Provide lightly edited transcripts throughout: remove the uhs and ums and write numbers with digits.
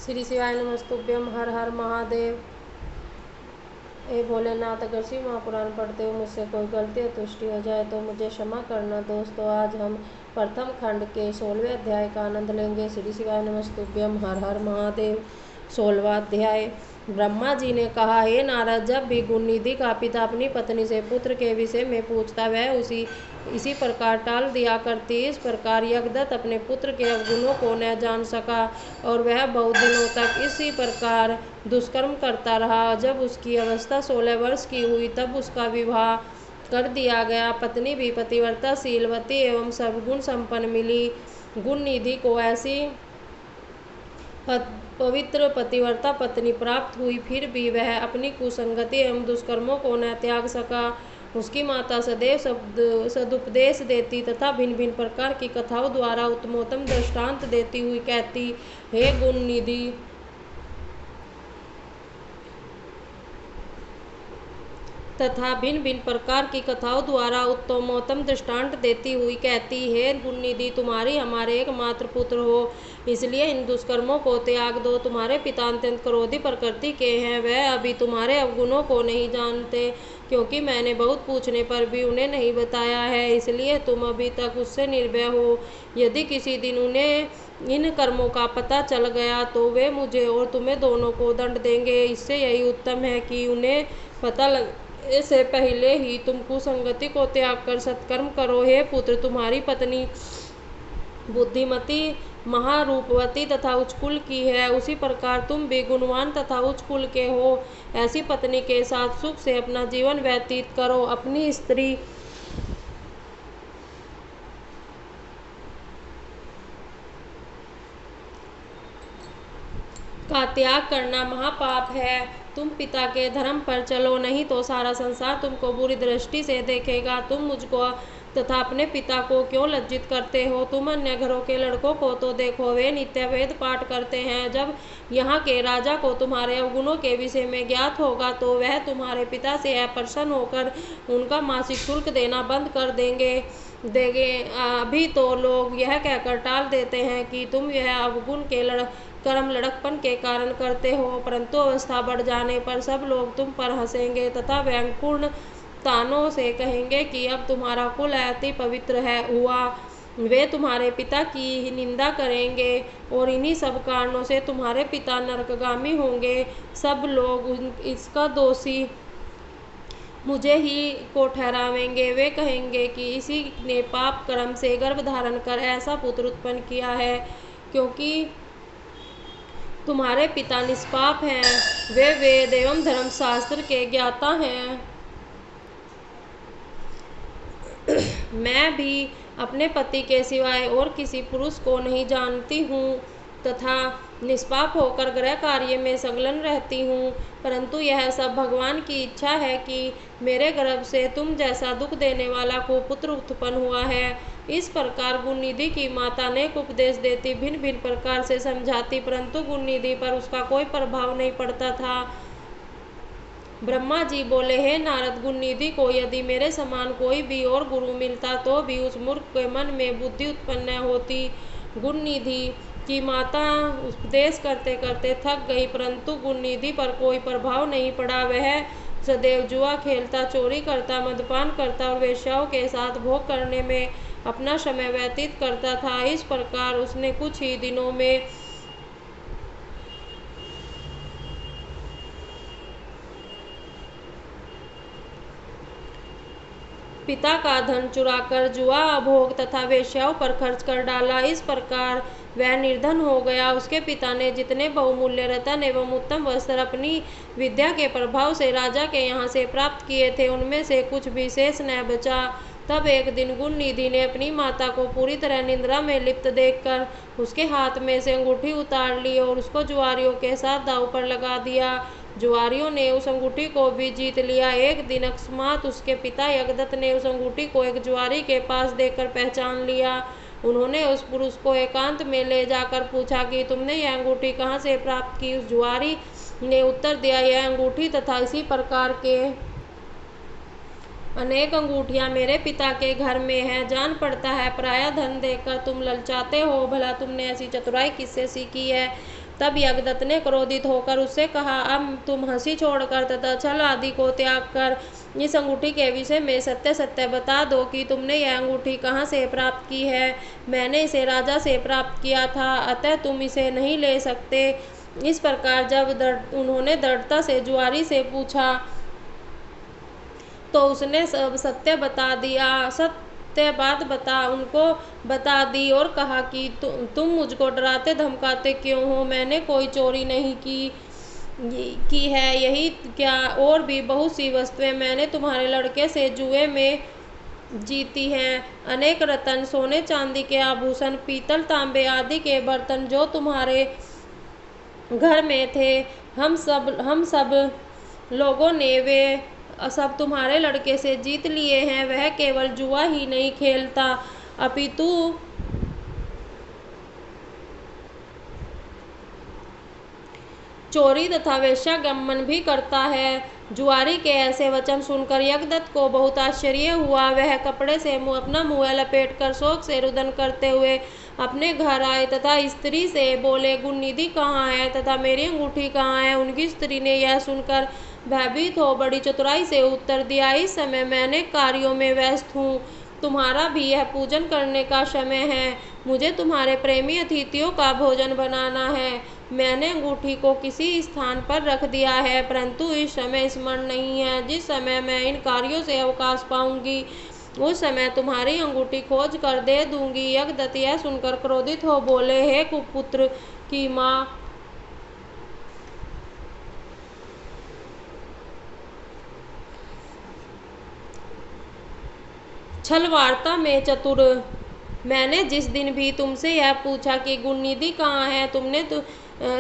श्री शिवाय नमस्तुभ्यम। हर हर महादेव। ए भोलेनाथ, अगर शिव महापुराण पढ़ते हुए मुझसे कोई गलती या त्रुटि हो जाए तो मुझे क्षमा करना। दोस्तों, आज हम प्रथम खंड के 16वें अध्याय का आनंद लेंगे। श्री शिवाय नमस्तुभ्यम। हर हर महादेव। 16वां अध्याय। ब्रह्मा जी ने कहा, हे नारद, जब भी गुणनिधि का पिता अपनी पत्नी से पुत्र के विषय में पूछता, वह इसी प्रकार टाल दिया करती। इस प्रकार यज्ञदत्त अपने पुत्र के अवगुणों को न जान सका और वह बहुत दिनों तक इसी प्रकार दुष्कर्म करता रहा। जब उसकी अवस्था 16 वर्ष की हुई तब उसका विवाह कर दिया गया। पत्नी भी पतिव्रता, शीलवती एवं सर्वगुण संपन्न मिली। गुणनिधि को ऐसी पवित्र पतिव्रता पत्नी प्राप्त हुई, फिर भी वह अपनी कुसंगति एवं दुष्कर्मों को न त्याग सका। उसकी माता सदैव सदुपदेश देती तथा भिन्न भिन्न प्रकार की कथाओं द्वारा उत्तमोत्तम दृष्टांत देती हुई कहती, हे गुणनिधि, तथा भिन्न भिन्न प्रकार की कथाओं द्वारा उत्तमोत्तम दृष्टांत देती हुई कहती, हे गुणनिधि, तुम्हारी हमारे एकमात्र पुत्र हो, इसलिए इन दुष्कर्मों को त्याग दो। तुम्हारे पिता अत्यंत क्रोधी प्रकृति के हैं। वह अभी तुम्हारे अवगुणों को नहीं जानते, क्योंकि मैंने बहुत पूछने पर भी उन्हें नहीं बताया है, इसलिए तुम अभी तक उससे निर्भय हो। यदि किसी दिन उन्हें इन कर्मों का पता चल गया तो वे मुझे और तुम्हें दोनों को दंड देंगे। इससे यही उत्तम है कि उन्हें पता लग इससे पहले ही तुम कुसंगति को त्याग कर सत्कर्म करो। हे पुत्र, तुम्हारी पत्नी बुद्धिमती, महारूपवती तथा उच्च कुल की है, उसी प्रकार तुम भी गुणवान तथा उच्च कुल के हो। ऐसी पत्नी के साथ सुख से अपना जीवन व्यतीत करो। अपनी स्त्री का त्याग करना महापाप है। तुम पिता के धर्म पर चलो, नहीं तो सारा संसार तुमको बुरी दृष्टि से देखेगा। तुम मुझको तथा अपने पिता को क्यों लज्जित करते हो? तुम अन्य घरों के लड़कों को तो देखो, वे नित्य वेद पाठ करते हैं। जब यहाँ के राजा को तुम्हारे अवगुणों के विषय में ज्ञात होगा तो वह तुम्हारे पिता से अप्रसन्न होकर उनका मासिक शुल्क देना बंद कर देंगे। अभी तो लोग यह कहकर टाल देते हैं कि तुम यह अवगुण के कर्म लड़कपन के कारण करते हो, परंतु अवस्था बढ़ जाने पर सब लोग तुम पर हंसेंगे तथा व्यंगपूर्ण तानों से कहेंगे कि अब तुम्हारा कुल अति पवित्र हुआ। वे तुम्हारे पिता की ही निंदा करेंगे और इन्हीं सब कारणों से तुम्हारे पिता नरकगामी होंगे। सब लोग इसका दोषी मुझे ही को ठहरावेंगे। वे कहेंगे कि इसी ने पाप कर्म से गर्भ धारण कर ऐसा पुत्र उत्पन्न किया है। क्योंकि तुम्हारे पिता निष्पाप हैं, वे वेद एवं धर्मशास्त्र के ज्ञाता हैं। मैं भी अपने पति के सिवाय और किसी पुरुष को नहीं जानती हूँ तथा निष्पाप होकर गृह कार्य में संलग्न रहती हूँ, परंतु यह सब भगवान की इच्छा है कि मेरे गर्भ से तुम जैसा दुख देने वाला कुपुत्र उत्पन्न हुआ है। इस प्रकार गुणनिधि की माता ने उपदेश देती भिन्न भिन्न प्रकार से समझाती, परंतु गुणनिधि पर उसका कोई प्रभाव नहीं पड़ता था। ब्रह्मा जी बोले, हे नारद, गुणनिधि को यदि मेरे समान कोई भी और गुरु मिलता तो भी उस मूर्ख के मन में बुद्धि उत्पन्न न होती। गुणनिधि की माता उपदेश करते करते थक गई, परंतु गुणनिधि पर कोई प्रभाव नहीं पड़ा। वह सदैव जुआ खेलता, चोरी करता, मदपान करता और वेश्याओं के साथ भोग करने में अपना समय व्यतीत करता था। इस प्रकार उसने कुछ ही दिनों में पिता का धन चुराकर जुआ, भोग तथा वेश्याओं पर खर्च कर डाला। इस प्रकार वह निर्धन हो गया। उसके पिता ने जितने बहुमूल्य रत्न एवं उत्तम वस्त्र अपनी विद्या के प्रभाव से राजा के यहाँ से प्राप्त किए थे, उनमें से कुछ भी शेष न बचा। तब एक दिन गुणनिधि ने अपनी माता को पूरी तरह निद्रा में लिप्त देखकर उसके हाथ में से अंगूठी उतार ली और उसको जुआरियों के साथ दांव पर लगा दिया। जुआरियों ने उस अंगूठी को भी जीत लिया। एक दिन अकस्मात उसके पिता यज्ञदत्त ने उस अंगूठी को एक जुआरी के पास देखकर पहचान लिया। उन्होंने उस पुरुष को एकांत में ले जाकर पूछा कि तुमने यह अंगूठी कहाँ से प्राप्त की? उस जुआरी ने उत्तर दिया, यह अंगूठी तथा इसी प्रकार के अनेक अंगूठियां मेरे पिता के घर में है। जान पड़ता है प्रायः धन देकर तुम ललचाते हो। भला तुमने ऐसी चतुराई किससे सीखी है? तब यज्ञदत्त ने क्रोधित होकर उससे कहा, अब तुम हंसी छोड़कर तथा छल आदि को त्याग कर इस अंगूठी के विषय में सत्य सत्य बता दो कि तुमने यह अंगूठी कहाँ से प्राप्त की है। मैंने इसे राजा से प्राप्त किया था, अतः तुम इसे नहीं ले सकते। इस प्रकार जब उन्होंने दृढ़ता से जुआरी से पूछा तो उसने सब सत्य बता दिया, सत्य बात उनको बता दी और कहा कि तुम मुझको डराते धमकाते क्यों हो। मैंने कोई चोरी नहीं की है, यही क्या और भी बहुत सी वस्तुएं मैंने तुम्हारे लड़के से जुए में जीती हैं। अनेक रत्न, सोने चांदी के आभूषण, पीतल तांबे आदि के बर्तन जो तुम्हारे घर में थे, हम सब लोगों ने वे सब तुम्हारे लड़के से जीत लिए हैं। वह केवल जुआ ही नहीं खेलता अपितु चोरी तथा वेश्यागमन भी करता है। जुआरी के ऐसे वचन सुनकर यज्ञदत्त को बहुत आश्चर्य हुआ। वह कपड़े से अपना मुंह लपेटकर शोक से रुदन करते हुए अपने घर आए तथा स्त्री से बोले, गुणनिधि कहाँ है तथा मेरी अंगूठी कहाँ है। उनकी स्त्री ने यह सुनकर भयभीत हो बड़ी चतुराई से उत्तर दिया, इस समय मैं अनेक कार्यों में व्यस्त हूँ, तुम्हारा भी यह पूजन करने का समय है। मुझे तुम्हारे प्रेमी अतिथियों का भोजन बनाना है। मैंने अंगूठी को किसी स्थान पर रख दिया है, परंतु इस समय स्मरण नहीं है। जिस समय मैं इन कार्यों से अवकाश पाऊंगी उस समय तुम्हारी अंगूठी खोज कर दे दूंगी। यज्ञदत्त यह सुनकर क्रोधित हो बोले, हे कुपुत्र की माँ, छल वार्ता में चतुर, मैंने जिस दिन भी तुमसे यह पूछा कि गुणनिधि कहाँ है,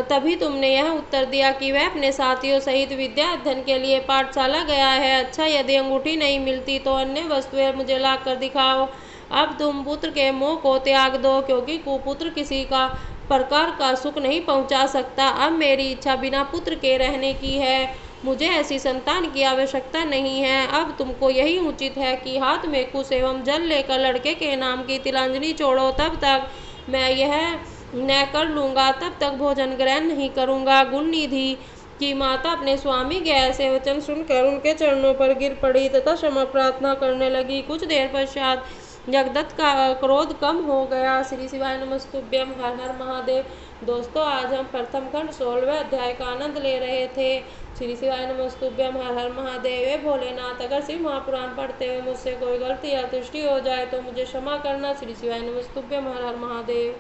तभी तुमने यह उत्तर दिया कि वह अपने साथियों सहित विद्या अध्ययन के लिए पाठशाला गया है। अच्छा, यदि अंगूठी नहीं मिलती तो अन्य वस्तुएं मुझे लाकर दिखाओ। अब तुम पुत्र के मोह को त्याग दो, क्योंकि कुपुत्र किसी का प्रकार का सुख नहीं पहुंचा सकता। अब मेरी इच्छा बिना पुत्र के रहने की है, मुझे ऐसी संतान की आवश्यकता नहीं है। अब तुमको यही उचित है कि हाथ में कुश एवं जल लेकर लड़के के नाम की तिलांजलि छोड़ो। तब तक मैं यह न कर लूँगा, तब तक भोजन ग्रहण नहीं करूँगा। गुणनिधि की माता अपने स्वामी के ऐसे वचन सुनकर उनके चरणों पर गिर पड़ी तथा क्षमा प्रार्थना करने लगी। कुछ देर पश्चात यज्ञदत्त का क्रोध कम हो गया। श्री शिवाय नमस्तुभ्यं। हर हर महादेव। दोस्तों, आज हम प्रथम खंड 16वें अध्याय का आनंद ले रहे थे। श्री शिवाय नमस्तुभ्यं। हर हर महादेव। हे भोलेनाथ, अगर शिव महापुराण पढ़ते हुए मुझसे कोई गलती या त्रुटि हो जाए तो मुझे क्षमा करना। श्री शिवाय नमस्तुभ्यं। हर हर महादेव।